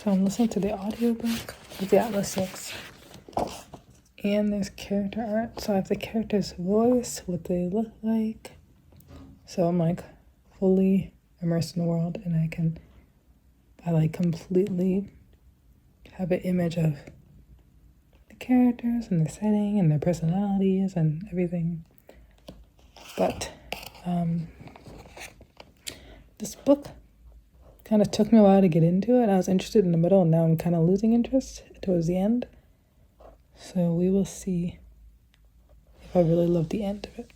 So I'm listening to the audiobook of the Atlas 6. And there's character art. So I have the character's voice, what they look like. So I'm like fully immersed in the world, and I like completely have an image of the characters and the setting and their personalities and everything. But this book kind of took me a while to get into it. I was interested in the middle, and now I'm kind of losing interest towards the end. So we will see if I really love the end of it.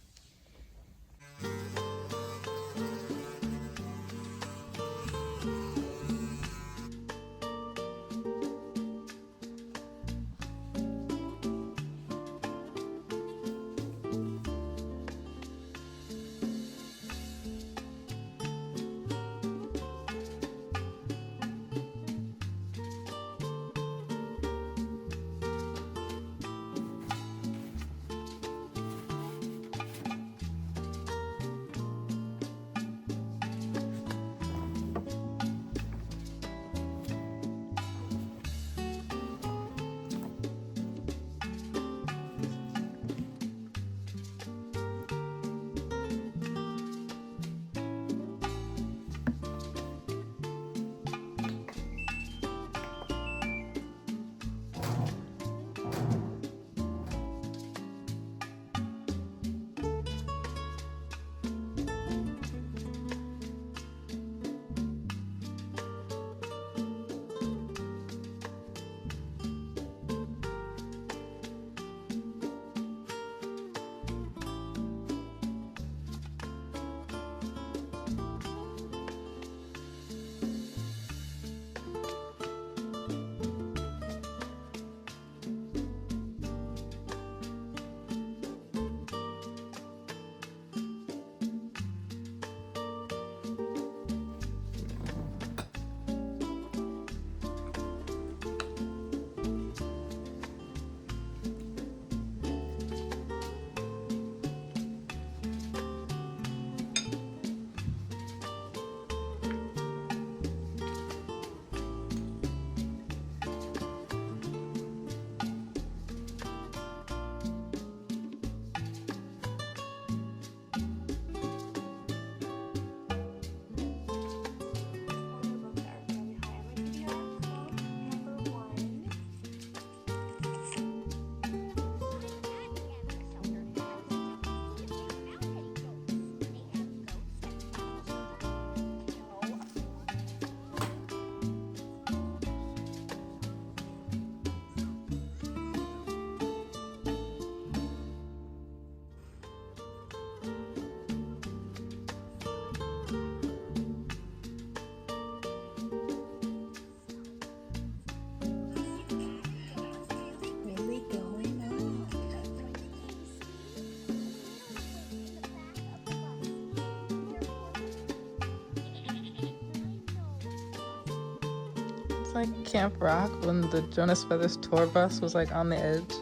It's like Camp Rock when the Jonas Brothers tour bus was like on the edge.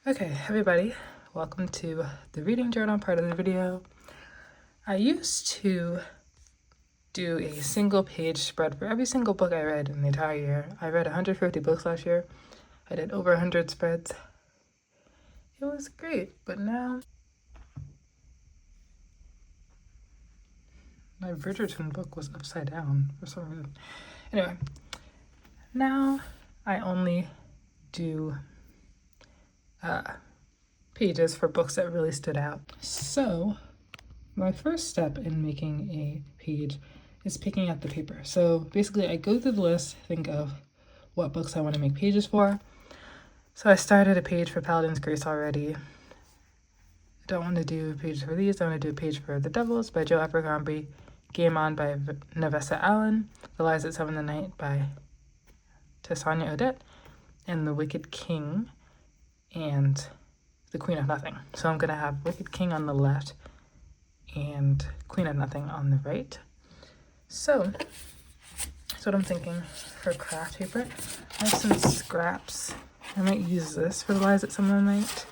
Okay, everybody, welcome to the reading journal part of the video. I used to do a single page spread for every single book I read in the entire year. I read 150 books last year. I did over 100 spreads. It was great, but now my Bridgerton book was upside down for some reason. Anyway, now I only do pages for books that really stood out. So my first step in making a page is picking out the paper. So basically I go through the list, think of what books I want to make pages for. So I started a page for Paladin's Grace already. I don't want to do pages for these. I want to do a page for The Devils by Joe Abercrombie, Game On by Nevessa Allen, The Lies That Summon the Night by Tessania Odette, and The Wicked King and The Queen of Nothing. So I'm going to have Wicked King on the left and Queen of Nothing on the right. So that's what I'm thinking for craft paper. I have some scraps. I might use this for The Lies That Summon the Night.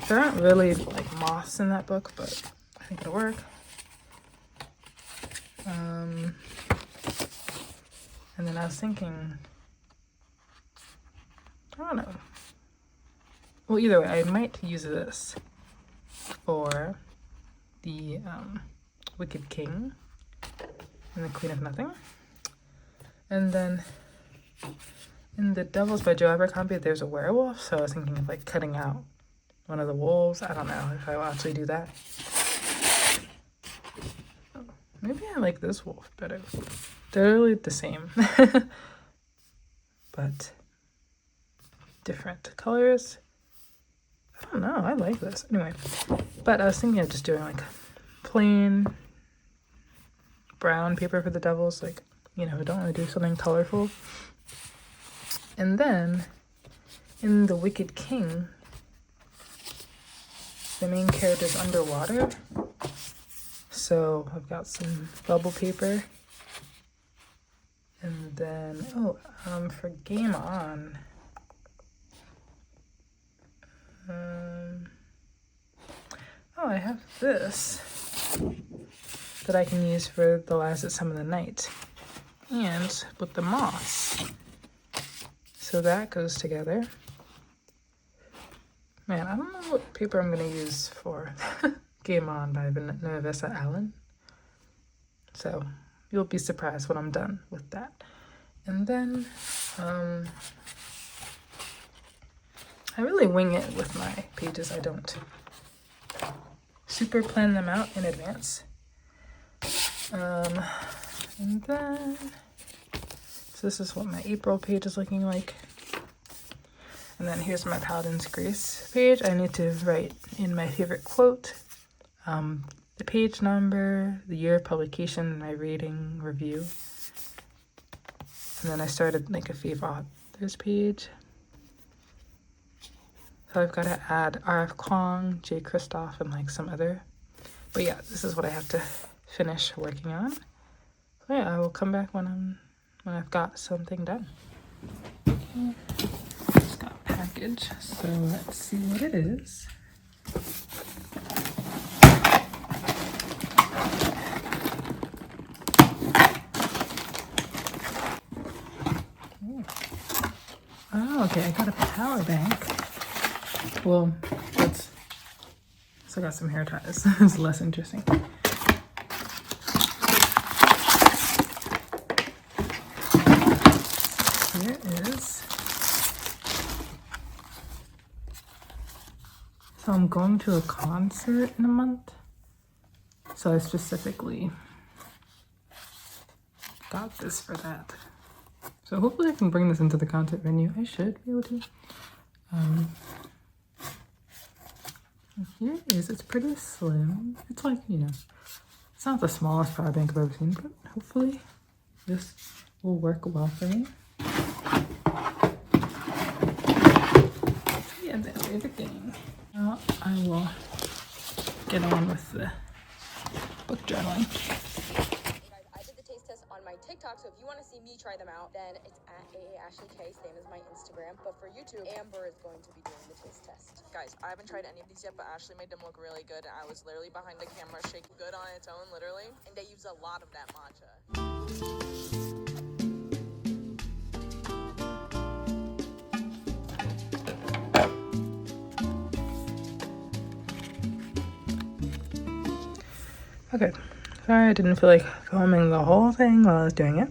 There aren't really like moths in that book, but I think it'll work. And then I was thinking, I don't know. Well, either way, I might use this for the Wicked King and the Queen of Nothing. And then in The Devils by Joe Abercrombie, there's a werewolf, so I was thinking of like cutting out one of the wolves. I don't know if I will actually do that. Maybe I like this wolf better. They're really the same, but different colors. I don't know, I like this. Anyway, but I was thinking of just doing like plain brown paper for the devils, like, you know, I don't want to do something colorful. And then in The Wicked King, the main character's underwater. So I've got some bubble paper. And then, for Game On, I have this that I can use for The Lies That Summon the Night. And with the moss. So that goes together. Man, I don't know what paper I'm going to use for Game On by Nevessa Allen. So you'll be surprised when I'm done with that. And then I really wing it with my pages. I don't super plan them out in advance. And then, so this is what my April page is looking like. And then here's my Paladin's Grace page. I need to write in my favorite quote, the page number, the year of publication, my rating, review. And then I started like a favorite authors page. So I've got to add R.F. Kuang, J. Kristoff, and like some other. But yeah, this is what I have to finish working on. So yeah, I will come back when I've got something done. Okay. Just got a package, so let's see what it is. Oh, okay, I got a power bank. Well, I got some hair ties. It's less interesting. Here is. So I'm going to a concert in a month. So I specifically got this for that. So hopefully I can bring this into the concert venue. I should be able to. Here it is. It's pretty slim. It's like, you know, it's not the smallest power bank I've ever seen, but hopefully this will work well for me. So yeah, that's everything. Now I will get on with the book journaling. I did the taste test on my TikTok So if you want to see me try them out, then it's at AAAshleyK, same as my Instagram. But for YouTube, Amber is going to be doing the taste test. Guys, I haven't tried any of these yet, but Ashley made them look really good. And I was literally behind the camera shaking good on its own, literally. And they use a lot of that matcha. Okay, sorry I didn't feel like filming the whole thing while I was doing it.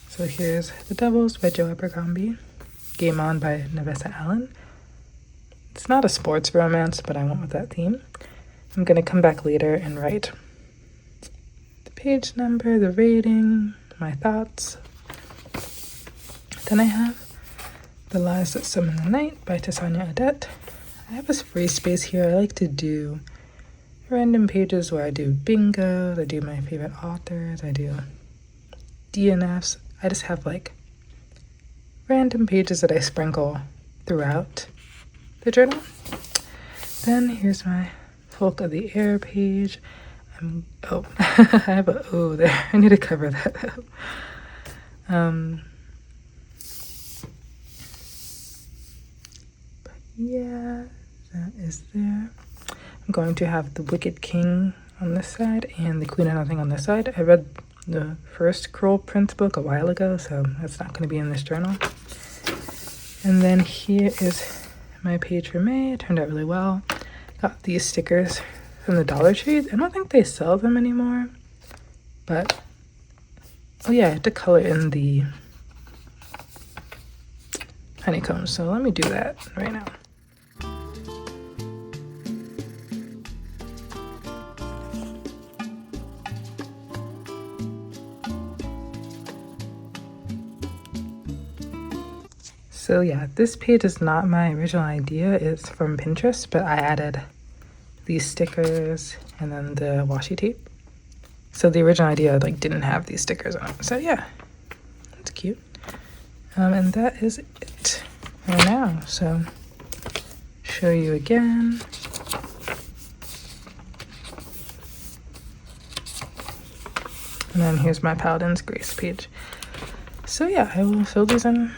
So here's The Devils by Joe Abercrombie, Game On by Nevessa Allen. It's not a sports romance, but I went with that theme. I'm gonna come back later and write the page number, the rating, my thoughts. Then I have The Lies That Summon the Night by Tessania Adet. I have this free space here. I like to do random pages where I do bingo, I do my favorite authors, I do DNFs. I just have like random pages that I sprinkle throughout the journal. Then here's my Folk of the Air page. I have a O there. I need to cover that up. But yeah, that is there. I'm going to have the Wicked King on this side and the Queen of Nothing on this side. I read the first Cruel Prince book a while ago, so that's not going to be in this journal. And then here is my page for May. It turned out really well. Got these stickers from the Dollar Tree. I don't think they sell them anymore, but oh yeah, I had to color in the honeycombs, so let me do that right now. So yeah, this page is not my original idea. It's from Pinterest, but I added these stickers and then the washi tape. So the original idea like didn't have these stickers on it. So yeah, it's cute. And that is it for now. So show you again. And then here's my Paladin's Grace page. So yeah, I will fill these in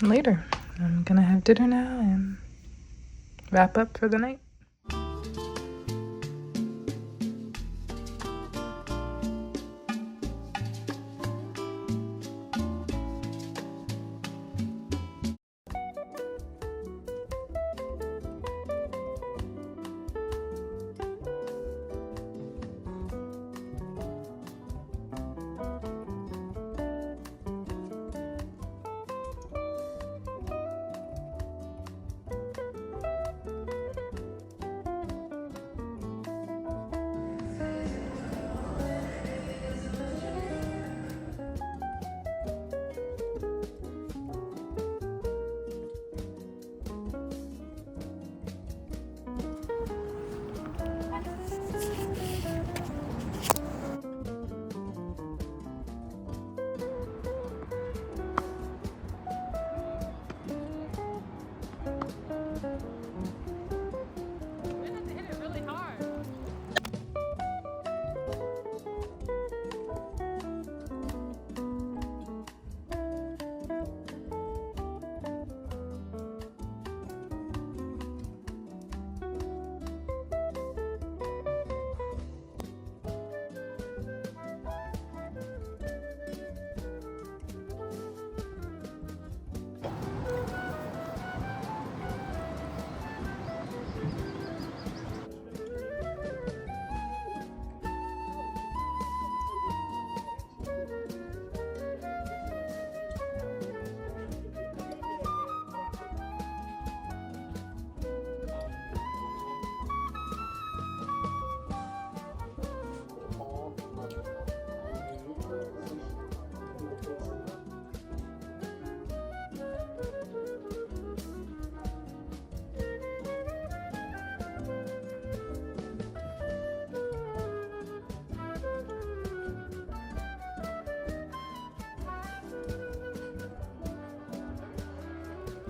later. I'm gonna have dinner now and wrap up for the night.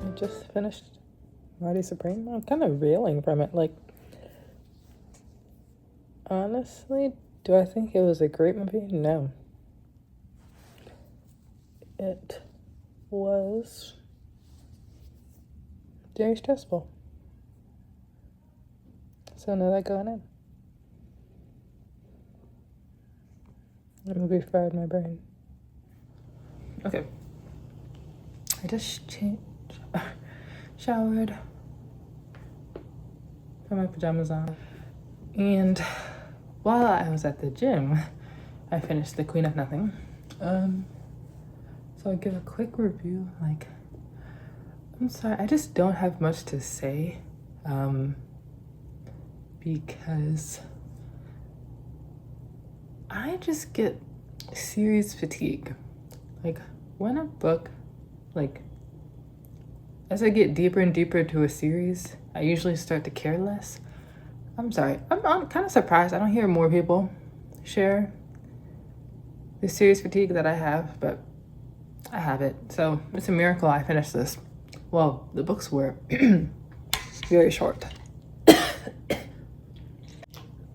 I just finished Marty Supreme. I'm kind of reeling from it. Like, honestly, do I think it was a great movie? No. it was very stressful. So now that going in. The movie fried my brain. Okay. I just showered, put my pajamas on, and while I was at the gym, I finished The Queen of Nothing. So I'll give a quick review. Like, I'm sorry, I just don't have much to say, because I just get series fatigue. Like, when a book, like, as I get deeper and deeper to a series, I usually start to care less. I'm sorry, I'm kind of surprised I don't hear more people share the series fatigue that I have, but I have it. So it's a miracle I finished this. Well, the books were very short.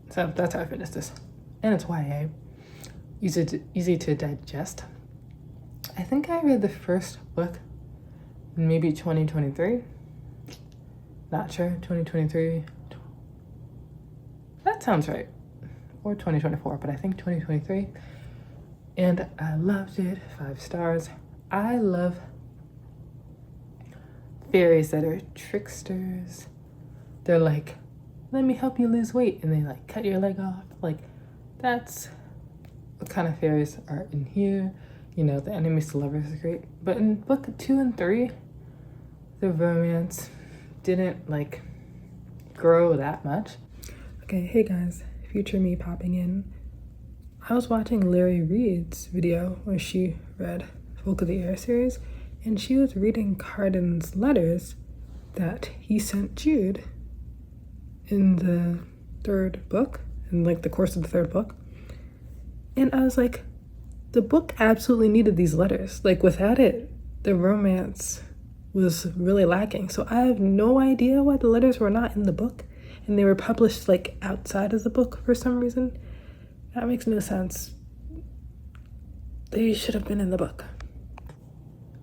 So that's how I finished this. And it's YA. Easy to digest. I think I read the first book in maybe 2023. Not sure, 2023. That sounds right. Or 2024, but I think 2023. And I loved it, 5 stars. I love fairies that are tricksters. They're like, let me help you lose weight, and they like cut your leg off. Like, that's what kind of fairies are in here. You know, the enemies to lovers is great. But in book 2 and 3, the romance didn't like grow that much. Okay, hey guys, future me popping in. I was watching Larry Reed's video where she read Folk of the Air series, and she was reading Carden's letters that he sent Jude in the 3rd book, in like the course of the 3rd book. And I was like, the book absolutely needed these letters. Like, without it, the romance was really lacking. So I have no idea why the letters were not in the book, and they were published like outside of the book for some reason. That makes no sense. They should have been in the book.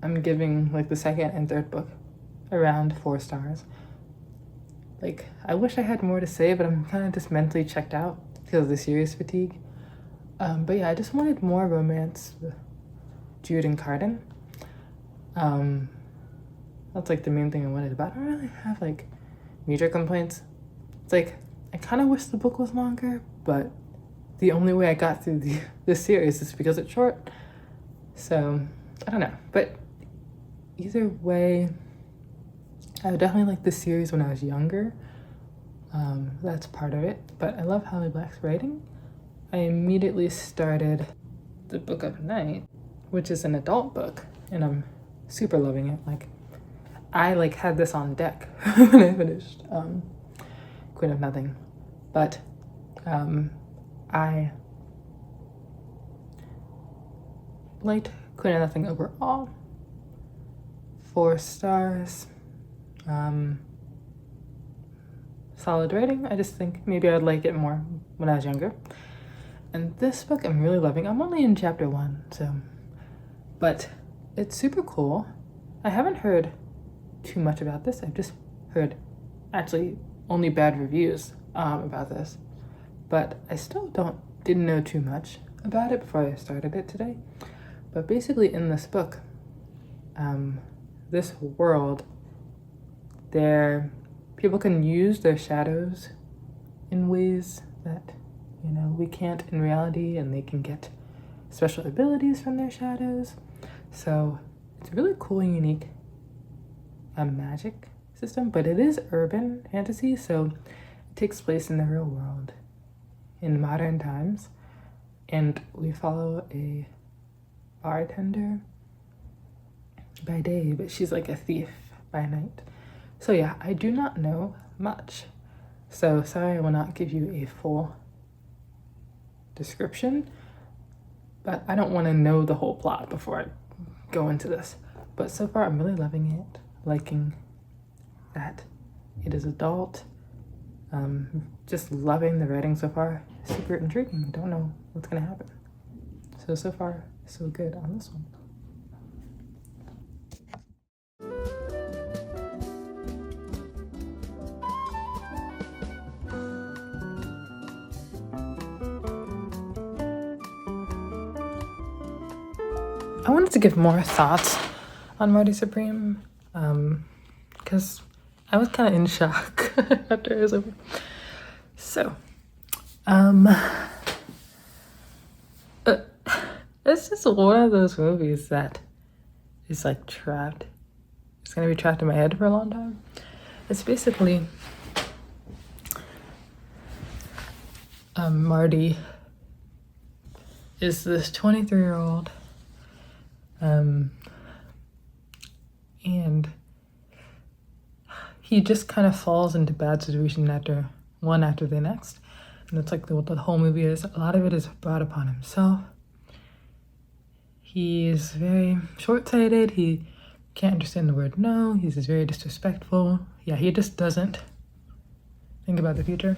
I'm giving like the 2nd and 3rd book around 4 stars. Like, I wish I had more to say, but I'm kind of just mentally checked out because of the series fatigue. But yeah, I just wanted more romance with Jude and Carden. That's like the main thing I wanted, but I don't really have like major complaints. It's like, I kind of wish the book was longer, but the only way I got through this series is because it's short. So, I don't know. But either way, I would definitely like this series when I was younger. That's part of it. But I love Holly Black's writing. I immediately started The Book of Night, which is an adult book, and I'm super loving it. Like, I like had this on deck when I finished Queen of Nothing. But I liked Queen of Nothing overall. 4 stars. Solid rating. I just think maybe I'd like it more when I was younger. And this book I'm really loving. I'm only in chapter 1, so, but it's super cool. I haven't heard too much about this. I've just heard actually only bad reviews about this, but I still didn't know too much about it before I started it today. But basically in this book, this world, people can use their shadows in ways that, you know, we can't in reality, and they can get special abilities from their shadows. So it's a really cool and unique magic system, but it is urban fantasy, so it takes place in the real world in modern times, and we follow a bartender by day, but she's like a thief by night. So yeah, I do not know much, so sorry I will not give you a full description, but I don't want to know the whole plot before I go into this. But so far I'm really loving it, liking that it is adult, just loving the writing so far. Super intriguing, don't know what's gonna happen. So far so good on this one. I wanted to give more thoughts on Marty Supreme, because I was kind of in shock after it was over. So, it's just one of those movies that is like trapped. It's gonna be trapped in my head for a long time. It's basically Marty is this 23-year-old, and he just kind of falls into bad situation after the next. And that's like what the whole movie is. A lot of it is brought upon himself. He's very short-sighted. He can't understand the word no. He's just very disrespectful. Yeah, he just doesn't think about the future.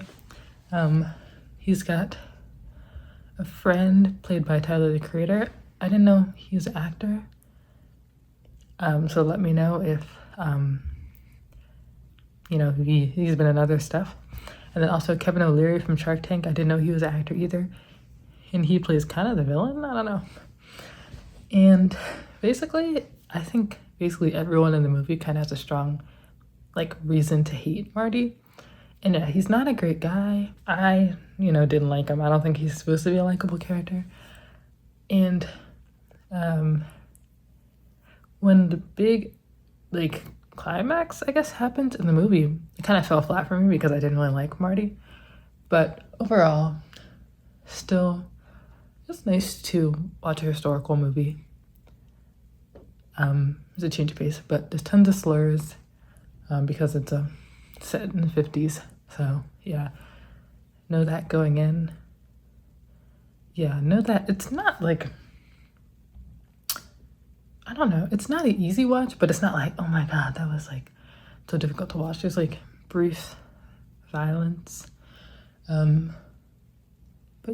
He's got a friend played by Tyler, the Creator. I didn't know he was an actor. So let me know if, he's been in other stuff. And then also Kevin O'Leary from Shark Tank. I didn't know he was an actor either. And he plays kind of the villain. I don't know. And basically, I think everyone in the movie kind of has a strong, reason to hate Marty. And yeah, he's not a great guy. I, didn't like him. I don't think he's supposed to be a likable character. And when the big, climax, I guess, happened in the movie, it kind of fell flat for me because I didn't really like Marty. But overall, still, it's nice to watch a historical movie. It's a change of pace, but there's tons of slurs because it's set in the 50s. So, yeah, know that going in. Yeah, know that it's not I don't know, it's not an easy watch, but it's not like, oh my god, that was so difficult to watch. There's brief violence. But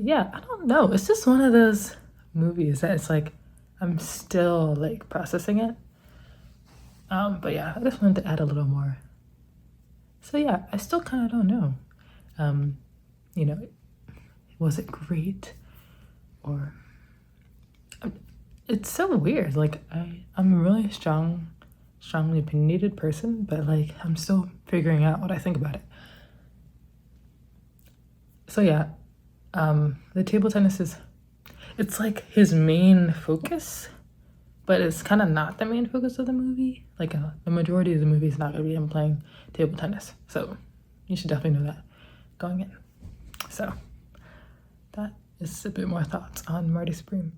yeah, I don't know. It's just one of those movies that it's I'm still processing it. But yeah, I just wanted to add a little more. So yeah, I still kind of don't know. Was it great? Or it's so weird. I'm a really strongly opinionated person, but I'm still figuring out what I think about it. So yeah, the table tennis it's his main focus, but it's kind of not the main focus of the movie. The majority of the movie is not going to be him playing table tennis. So you should definitely know that going in. So that is a bit more thoughts on Marty Supreme.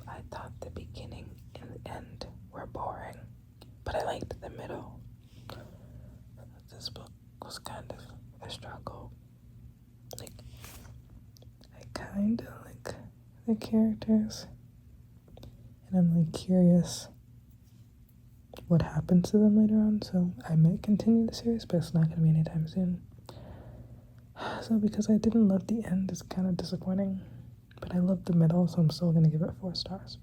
I thought the beginning and the end were boring, but I liked the middle. This book was kind of a struggle. I kind of like the characters, and I'm curious what happens to them later on, so I might continue the series, but it's not going to be anytime soon. So because I didn't love the end, it's kind of disappointing. But I love the middle, so I'm still going to give it 4 stars.